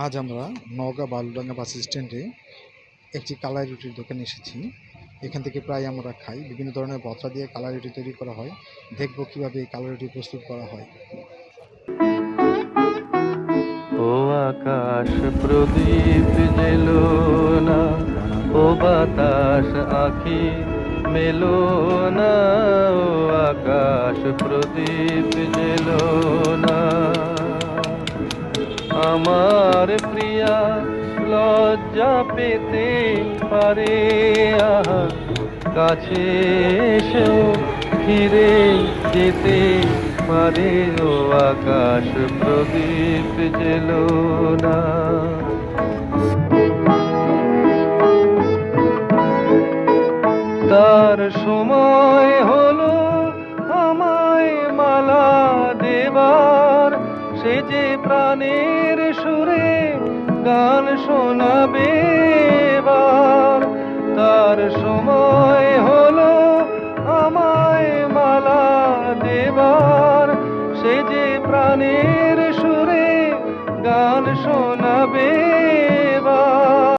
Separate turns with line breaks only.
আজ আমরা নওগাঁ বালুডাঙ্গা বাস স্ট্যান্ডে একটি কালাই রুটির দোকানে এসেছি। এখান থেকে প্রায় আমরা খাই। বিভিন্ন ধরনের ভর্তা দিয়ে কালাই রুটি তৈরি করা হয়। দেখব কিভাবে এই কালাই রুটি প্রস্তুত করা হয়।
ও আকাশ প্রদীপ জেলো না, ও বাতাস আখি মেলো না, ও আকাশ প্রদীপ জেলো না। আমার প্রিয়া লজ্জা পেতে পারে, আহা কাছে এসেও ফিরে যেতে পারে, ও আকাশ প্রদীপ জেলো না। তার সময় হলো আমায় মালা দেবার, সে যে প্রাণের সুরে গান শোনাবে এবার। তার সময় হলো আমায় মালা দেবার, সে যে প্রাণের সুরে গান শোনাবে